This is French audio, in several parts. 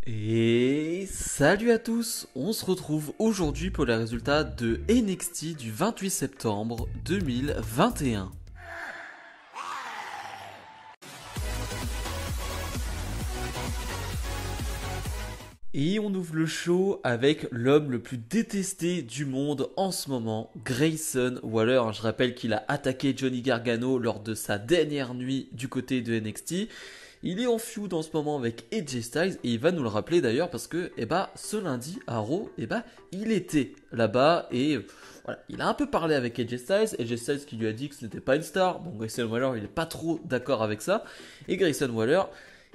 Et salut à tous, on se retrouve aujourd'hui pour les résultats de NXT du 28 septembre 2021. Et on ouvre le show avec l'homme le plus détesté du monde en ce moment, Grayson Waller. Je rappelle qu'il a attaqué Johnny Gargano lors de sa dernière nuit du côté de NXT. Il est en feud en ce moment avec AJ Styles et il va nous le rappeler d'ailleurs parce que ce lundi à Raw, il était là-bas et voilà, il a un peu parlé avec AJ Styles qui lui a dit que ce n'était pas une star. Bon, Grayson Waller, il n'est pas trop d'accord avec ça. Et Grayson Waller,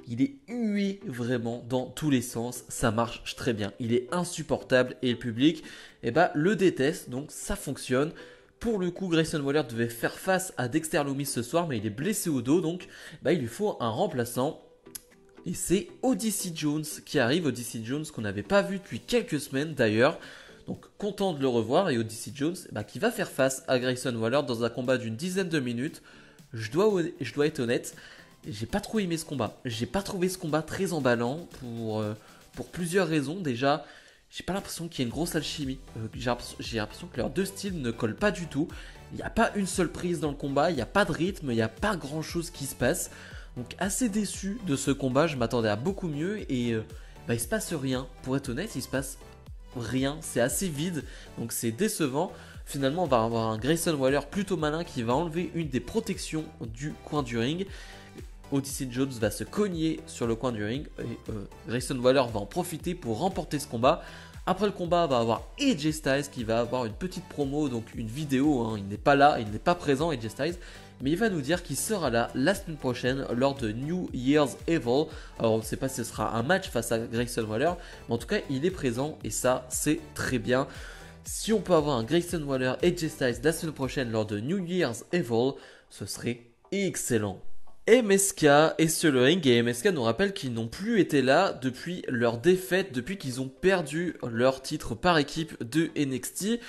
il est hué vraiment dans tous les sens, ça marche très bien. Il est insupportable et le public le déteste, donc ça fonctionne. Pour le coup, Grayson Waller devait faire face à Dexter Lumis ce soir, mais il est blessé au dos, donc il lui faut un remplaçant. Et c'est Odyssey Jones qui arrive, Odyssey Jones qu'on n'avait pas vu depuis quelques semaines d'ailleurs. Donc content de le revoir, et Odyssey Jones qui va faire face à Grayson Waller dans un combat d'une dizaine de minutes. Je dois être honnête, j'ai pas trop aimé ce combat. J'ai pas trouvé ce combat très emballant pour plusieurs raisons. Déjà, j'ai pas l'impression qu'il y ait une grosse alchimie. J'ai l'impression que leurs deux styles ne collent pas du tout. Il n'y a pas une seule prise dans le combat, il n'y a pas de rythme, il n'y a pas grand chose qui se passe. Donc assez déçu de ce combat, je m'attendais à beaucoup mieux et il se passe rien. Pour être honnête, il se passe rien, c'est assez vide, donc c'est décevant. Finalement, on va avoir un Grayson Waller plutôt malin qui va enlever une des protections du coin du ring. Odyssey Jones va se cogner sur le coin du ring et Grayson Waller va en profiter pour remporter ce combat. Après le combat, on va avoir AJ Styles qui va avoir une petite promo, donc une vidéo. Il n'est pas là, il n'est pas présent, AJ Styles, mais il va nous dire qu'il sera là la semaine prochaine lors de New Year's Evil. Alors on ne sait pas si ce sera un match face à Grayson Waller, mais en tout cas il est présent et ça c'est très bien. Si on peut avoir un Grayson Waller et AJ Styles la semaine prochaine lors de New Year's Evil, ce serait excellent. MSK est sur le ring et MSK nous rappelle qu'ils n'ont plus été là depuis leur défaite, depuis qu'ils ont perdu leur titre par équipe de NXT.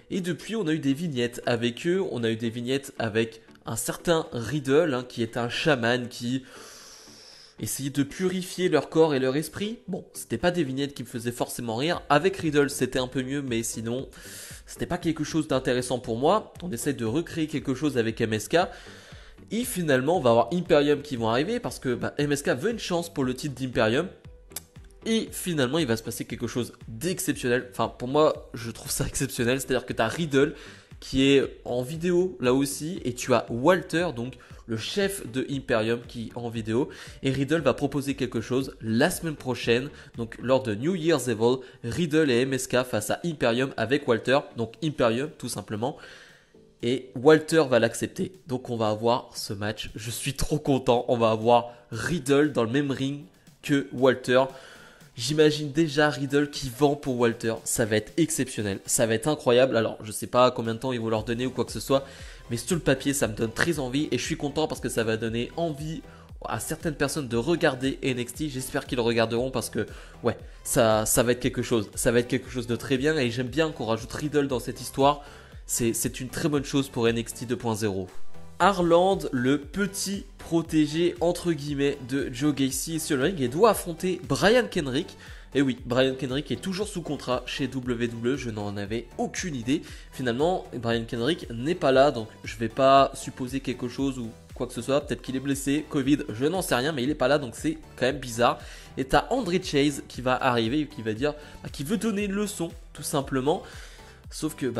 Et depuis, on a eu des vignettes avec eux, on a eu des vignettes avec un certain Riddle qui est un chaman qui essayait de purifier leur corps et leur esprit. Bon, c'était pas des vignettes qui me faisaient forcément rire. Avec Riddle, c'était un peu mieux, mais sinon, c'était pas quelque chose d'intéressant pour moi. On essaie de recréer quelque chose avec MSK. Et finalement, on va avoir Imperium qui vont arriver parce que MSK veut une chance pour le titre d'Imperium. Et finalement, il va se passer quelque chose d'exceptionnel. Enfin, pour moi, je trouve ça exceptionnel. C'est-à-dire que tu as Riddle qui est en vidéo là aussi. Et tu as Walter, donc le chef de Imperium, qui est en vidéo. Et Riddle va proposer quelque chose la semaine prochaine. Donc lors de New Year's Evil, Riddle et MSK face à Imperium avec Walter. Donc Imperium, tout simplement. Et Walter va l'accepter. Donc on va avoir ce match. Je suis trop content. On va avoir Riddle dans le même ring que Walter. J'imagine déjà Riddle qui vend pour Walter. Ça va être exceptionnel. Ça va être incroyable. Alors je sais pas combien de temps ils vont leur donner ou quoi que ce soit. Mais sur le papier ça me donne très envie. Et je suis content parce que ça va donner envie à certaines personnes de regarder NXT. J'espère qu'ils le regarderont parce que ouais, ça va être quelque chose. Ça va être quelque chose de très bien. Et j'aime bien qu'on rajoute Riddle dans cette histoire. C'est une très bonne chose pour NXT 2.0. Harland, le petit protégé entre guillemets de Joe Gacy est sur le ring et doit affronter Brian Kendrick. Et oui, Brian Kendrick est toujours sous contrat chez WWE, je n'en avais aucune idée. Finalement, Brian Kendrick n'est pas là, donc je vais pas supposer quelque chose ou quoi que ce soit. Peut-être qu'il est blessé, Covid, je n'en sais rien, mais il est pas là, donc c'est quand même bizarre. Et t'as André Chase qui va arriver et qui va dire qu'il veut donner une leçon, tout simplement. Sauf que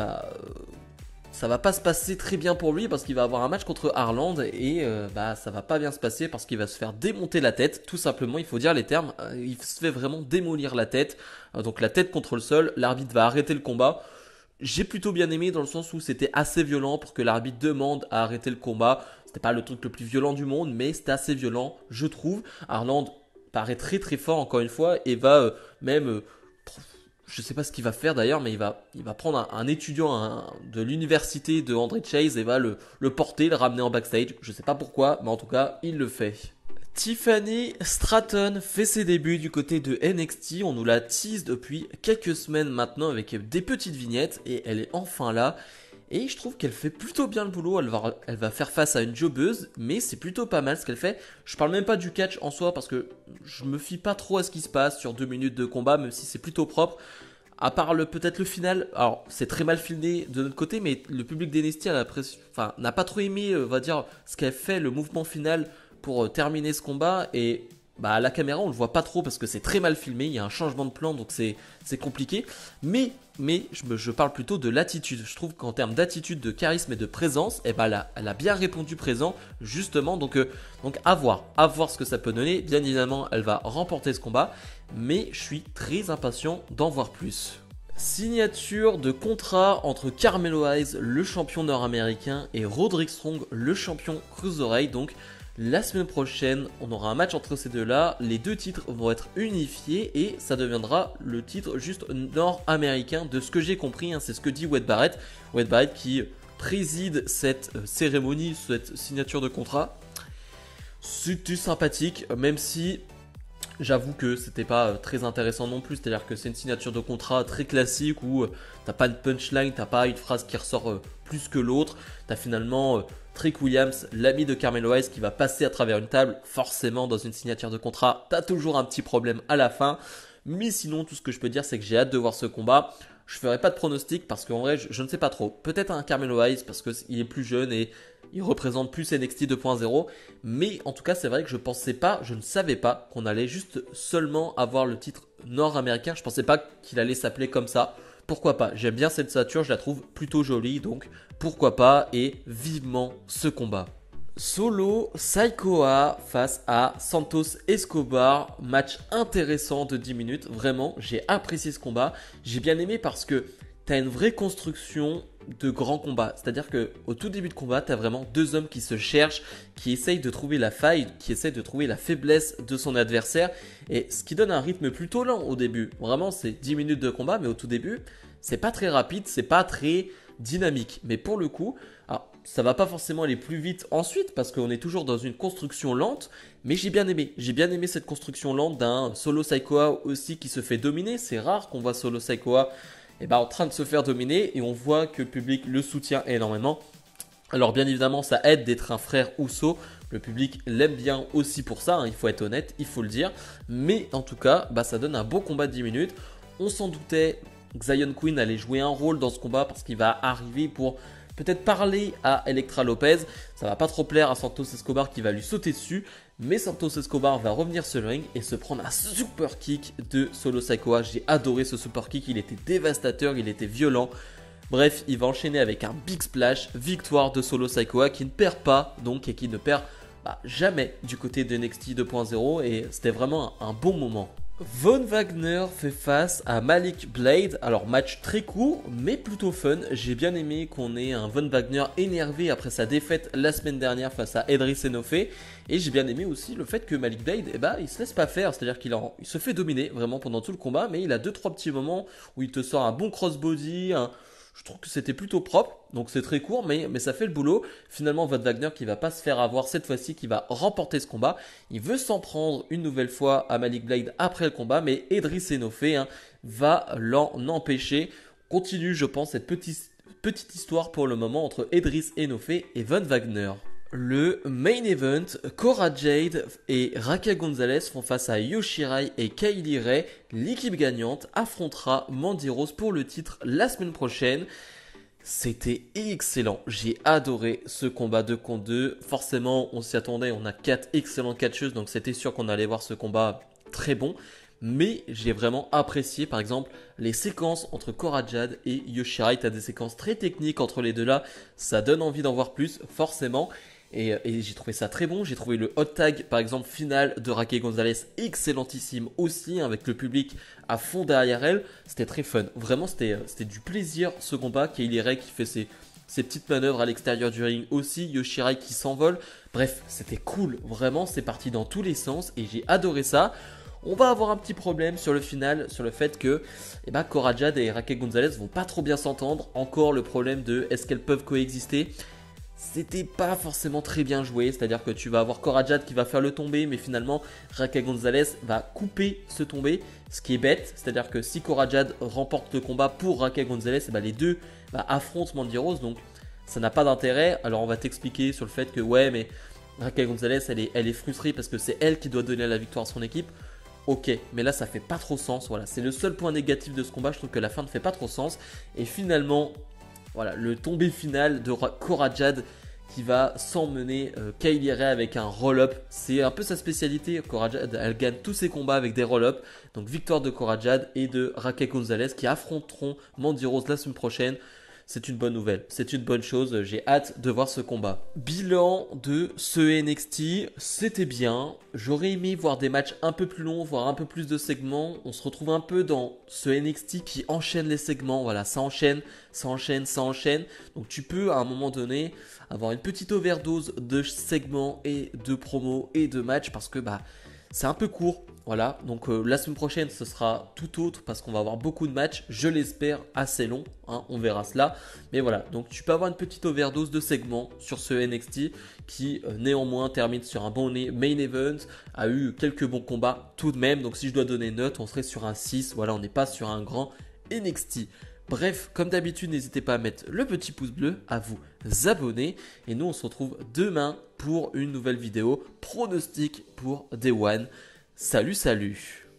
ça va pas se passer très bien pour lui parce qu'il va avoir un match contre Harland et ça va pas bien se passer parce qu'il va se faire démonter la tête, tout simplement, il faut dire les termes, il se fait vraiment démolir la tête, donc la tête contre le sol, l'arbitre va arrêter le combat. J'ai plutôt bien aimé dans le sens où c'était assez violent pour que l'arbitre demande à arrêter le combat. C'était pas le truc le plus violent du monde, mais c'était assez violent, je trouve. Harland paraît très très fort encore une fois et va même je sais pas ce qu'il va faire d'ailleurs, mais il va prendre un étudiant de l'université de André Chase et va le porter, le ramener en backstage. Je sais pas pourquoi, mais en tout cas, il le fait. Tiffany Stratton fait ses débuts du côté de NXT. On nous la tease depuis quelques semaines maintenant avec des petites vignettes et elle est enfin là. Et je trouve qu'elle fait plutôt bien le boulot. Elle va faire face à une jobbeuse, mais c'est plutôt pas mal ce qu'elle fait. Je parle même pas du catch en soi parce que je me fie pas trop à ce qui se passe sur 2 minutes de combat, même si c'est plutôt propre. À part peut-être le final, alors c'est très mal filmé de notre côté, mais le public d'NXT n'a pas trop aimé, on va dire, ce qu'elle fait, le mouvement final pour terminer ce combat. Et bah, à la caméra, on le voit pas trop parce que c'est très mal filmé. Il y a un changement de plan, donc c'est compliqué. Mais je parle plutôt de l'attitude. Je trouve qu'en termes d'attitude, de charisme et de présence, eh ben, elle a bien répondu présent, justement. Donc à voir ce que ça peut donner. Bien évidemment, elle va remporter ce combat, mais je suis très impatient d'en voir plus. Signature de contrat entre Carmelo Hayes, le champion nord-américain, et Roderick Strong, le champion Cruiserweight. Donc la semaine prochaine, on aura un match entre ces deux-là. Les deux titres vont être unifiés et ça deviendra le titre juste nord-américain de ce que j'ai compris. Hein, c'est ce que dit Wade Barrett. Wade Barrett qui préside cette cérémonie, cette signature de contrat. C'était sympathique, même si j'avoue que c'était pas très intéressant non plus. C'est-à-dire que c'est une signature de contrat très classique où t'as pas de punchline, t'as pas une phrase qui ressort plus que l'autre. T'as finalement Trick Williams, l'ami de Carmelo Hayes, qui va passer à travers une table. Forcément, dans une signature de contrat, t'as toujours un petit problème à la fin. Mais sinon, tout ce que je peux dire, c'est que j'ai hâte de voir ce combat. Je ferai pas de pronostic parce qu'en vrai, je ne sais pas trop. Peut-être un Carmelo Hayes parce qu'il est plus jeune et il représente plus NXT 2.0. Mais en tout cas, c'est vrai que je ne savais pas qu'on allait juste seulement avoir le titre nord-américain. Je pensais pas qu'il allait s'appeler comme ça. Pourquoi pas? J'aime bien cette stature, je la trouve plutôt jolie, donc pourquoi pas, et vivement ce combat. Solo Sikoa face à Santos Escobar, match intéressant de 10 minutes, vraiment j'ai apprécié ce combat, j'ai bien aimé parce que tu as une vraie construction de grand combat, c'est-à-dire qu'au tout début de combat, tu as vraiment deux hommes qui se cherchent, qui essayent de trouver la faille, qui essayent de trouver la faiblesse de son adversaire, et ce qui donne un rythme plutôt lent au début, vraiment c'est 10 minutes de combat, mais au tout début, c'est pas très rapide, c'est pas très dynamique, mais pour le coup, alors, ça va pas forcément aller plus vite ensuite parce qu'on est toujours dans une construction lente, mais j'ai bien aimé cette construction lente d'un Solo Sikoa aussi qui se fait dominer. C'est rare qu'on voit Solo Sikoa en train de se faire dominer et on voit que le public le soutient énormément. Alors bien évidemment, ça aide d'être un frère Uso. Le public l'aime bien aussi pour ça, hein, il faut être honnête, il faut le dire. Mais en tout cas, ça donne un beau combat de 10 minutes. On s'en doutait, Xyon Queen allait jouer un rôle dans ce combat parce qu'il va arriver pour peut-être parler à Elektra Lopez. Ça va pas trop plaire à Santos Escobar qui va lui sauter dessus. Mais Santos Escobar va revenir sur le ring et se prendre un super kick de Solo Sikoa. J'ai adoré ce super kick, il était dévastateur, il était violent. Bref, il va enchaîner avec un big splash. Victoire de Solo Sikoa qui ne perd pas donc et qui ne perd jamais du côté de NXT 2.0. Et c'était vraiment un bon moment. Von Wagner fait face à Malik Blade. Alors match très court mais plutôt fun. J'ai bien aimé qu'on ait un Von Wagner énervé après sa défaite la semaine dernière face à Edris Enofe. Et j'ai bien aimé aussi le fait que Malik Blade, il se laisse pas faire. C'est-à-dire qu'il se fait dominer vraiment pendant tout le combat. Mais il a 2-3 petits moments où il te sort un bon crossbody, je trouve que c'était plutôt propre, donc c'est très court, mais ça fait le boulot. Finalement, Von Wagner qui va pas se faire avoir cette fois-ci, qui va remporter ce combat. Il veut s'en prendre une nouvelle fois à Malik Blade après le combat, mais Edris Enofe va l'en empêcher. Continue, je pense, cette petite histoire pour le moment entre Edris Enofe et Von Wagner. Le main event, Cora Jade et Raquel Gonzalez font face à Yoshirai et Kylie Ray. L'équipe gagnante affrontera Mandy Rose pour le titre la semaine prochaine. C'était excellent, j'ai adoré ce combat 2 contre 2. Forcément, on s'y attendait, on a 4 excellentes catcheuses, donc c'était sûr qu'on allait voir ce combat très bon. Mais j'ai vraiment apprécié par exemple les séquences entre Cora Jade et Yoshirai. Tu as des séquences très techniques entre les deux là, ça donne envie d'en voir plus forcément. Et j'ai trouvé ça très bon. J'ai trouvé le hot tag par exemple final de Raquel Gonzalez excellentissime aussi, avec le public à fond derrière elle. C'était très fun, vraiment c'était du plaisir ce combat. Kylie Ray qui fait ses petites manœuvres à l'extérieur du ring aussi, Yoshirai qui s'envole. Bref, c'était cool, vraiment c'est parti dans tous les sens et j'ai adoré ça. On va avoir un petit problème sur le final, sur le fait que Cora Jade et Raquel Gonzalez vont pas trop bien s'entendre. Encore le problème de est-ce qu'elles peuvent coexister. c'était pas forcément très bien joué. C'est-à-dire que tu vas avoir Cora Jade qui va faire le tombé, mais finalement Raquel Gonzalez va couper ce tombé, ce qui est bête. C'est-à-dire que si Cora Jade remporte le combat pour Raquel Gonzalez, et bah, les deux affrontent Mandy Rose, donc ça n'a pas d'intérêt. Alors on va t'expliquer sur le fait que ouais, mais Raquel Gonzalez elle est frustrée parce que c'est elle qui doit donner la victoire à son équipe. Ok, mais là ça fait pas trop sens, voilà, c'est le seul point négatif de ce combat, je trouve que la fin ne fait pas trop sens. Et finalement, voilà, le tombé final de Cora Jade qui va s'emmener Kylie Ray avec un roll-up. C'est un peu sa spécialité, Cora Jade, elle gagne tous ses combats avec des roll-up. Donc victoire de Cora Jade et de Raquel Gonzalez qui affronteront Mandy Rose la semaine prochaine. C'est une bonne nouvelle, c'est une bonne chose, j'ai hâte de voir ce combat. Bilan de ce NXT, c'était bien. J'aurais aimé voir des matchs un peu plus longs, voir un peu plus de segments. On se retrouve un peu dans ce NXT qui enchaîne les segments, voilà, ça enchaîne, ça enchaîne, ça enchaîne. Donc tu peux à un moment donné avoir une petite overdose de segments et de promos et de matchs parce que c'est un peu court. Voilà, donc la semaine prochaine ce sera tout autre parce qu'on va avoir beaucoup de matchs, je l'espère assez long, hein, on verra cela. Mais voilà, donc tu peux avoir une petite overdose de segments sur ce NXT qui néanmoins termine sur un bon main event, a eu quelques bons combats tout de même. Donc si je dois donner une note, on serait sur un 6, voilà, on n'est pas sur un grand NXT. Bref, comme d'habitude, n'hésitez pas à mettre le petit pouce bleu, à vous abonner. Et nous, on se retrouve demain pour une nouvelle vidéo pronostic pour Day One. Salut, salut!